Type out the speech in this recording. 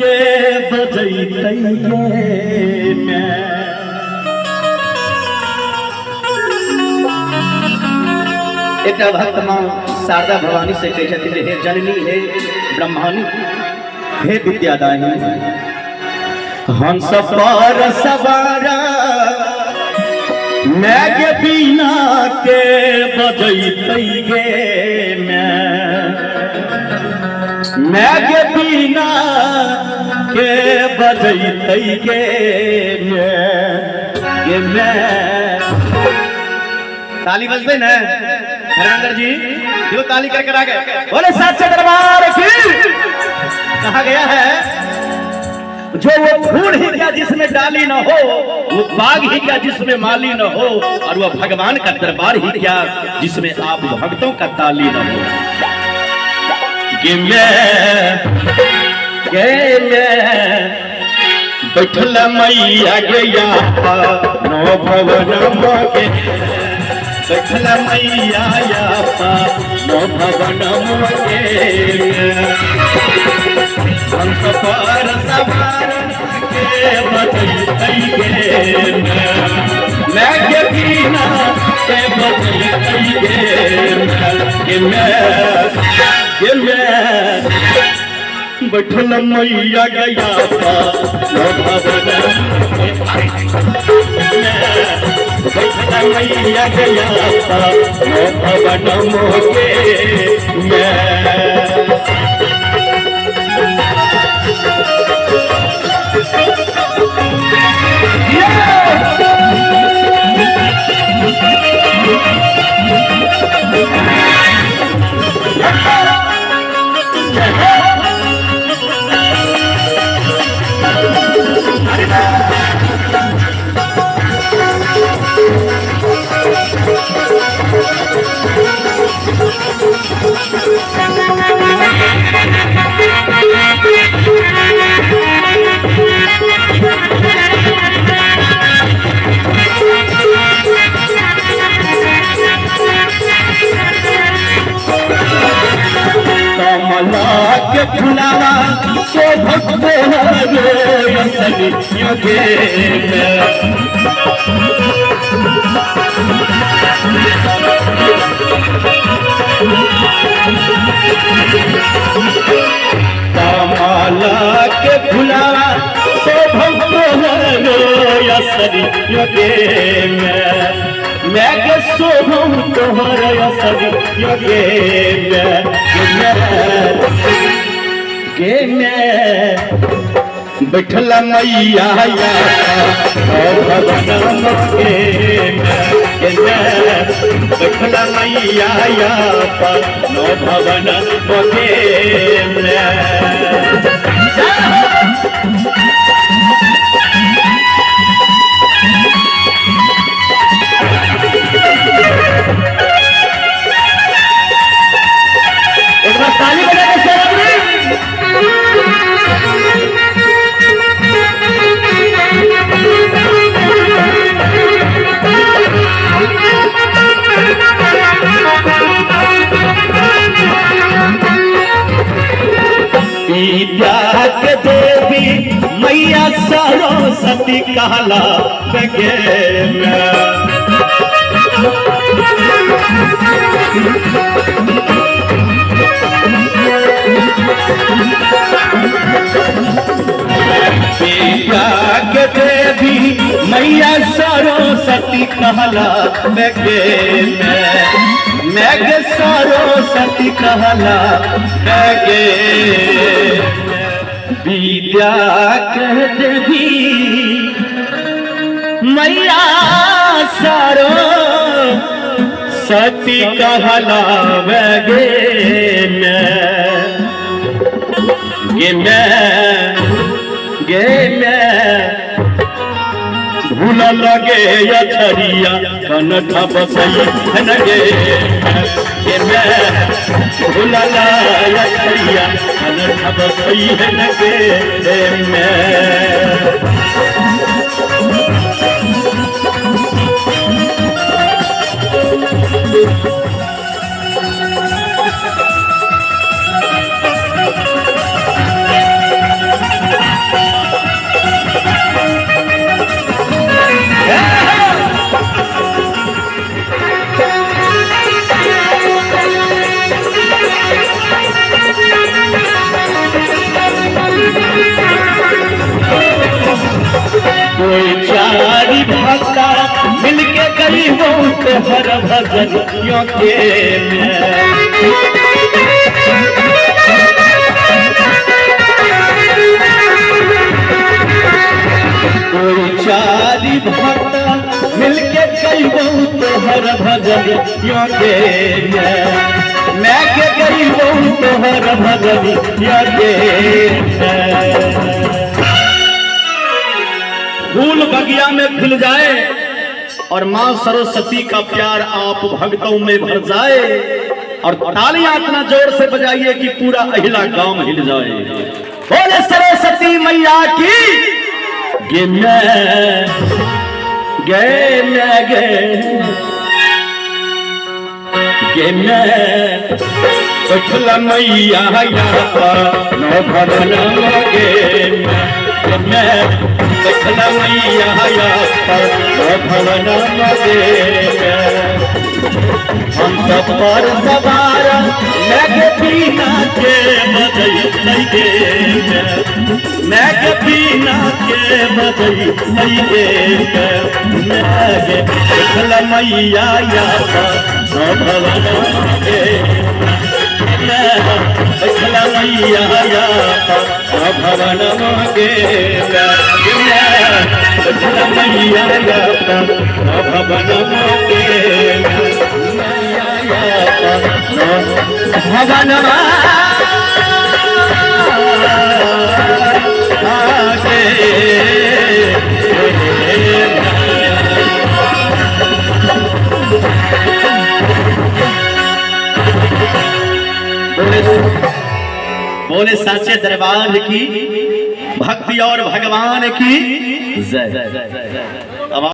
के बजैतै मैं एक भक्त माँ शारदा भवानी से कह छथिन हे जननी हे ब्रह्मानी हे विद्यादायिनी हंस पर सवारा मैं के बिना के बजैतै गे मैं के बिना के बजैतै गे मैं ताली बजते न हरिंदर जी जो ताली कर कर आ गए बोले सच्चे दरबार की कहा गया है जो वो फूल ही क्या जिसमें डाली न हो वो बाग ही क्या जिसमें माली न हो और वो भगवान का दरबार ही क्या जिसमें आप भक्तों का ताली न हो कि मैं बैठल मैया गया नो भवन मोगे बैठल मैया नो भवन मोगे हंस पर सवार के बजैतै गे मैं के बिना के बजैतै गे मैं बैठल मैया गया बैठल मैया गया भवन मोगे मैं के फुलावा सो भक्ते योगे कमला के फुलावा सो भक्ते योगे मैं के सोहम तोहर असर योगे मैं बैठल मैया भवन मोगे बैठल मैया नो भवन मोगे एक बार ताली बजा के विद्या के देवी मैया सरस्वती कहला बगे विद्या के देवी मैया सरस्वती कहला बगे मैं के सरस्वती कहला बगे विद्या के देवी मैया सरस्वती कहला बगे मैं भूल लगे अछरिया कनठ बसई गे मैं भूल अछरिया कनठ बसई गे मैं कोई चारी भक्ता मिलके गरीबों को हर भजनियों के कोई चारी भक्ता मिलके गरीबों को हर भजनियों के मैं के गरीबों को हर भजनियों के फूल बगिया में खिल जाए और मां सरस्वती का प्यार आप भक्तों में भर जाए और तालियां इतना जोर से बजाइए कि पूरा अहिला गांव हिल जाए। बोले सरस्वती मैया की गे मैं बैठला मैया नौ भवन गे मैं बैठला मैया भवन हम सब पर सवार मैं पीना के बजई नहीं गे मैं पीना के बजई नहीं गे मैं बैठला मैया भवन गे बैठला मैया भवन गे बैठला मैया भवन गे भवन बोले साचे दरबार की भक्ति और भगवान की जय।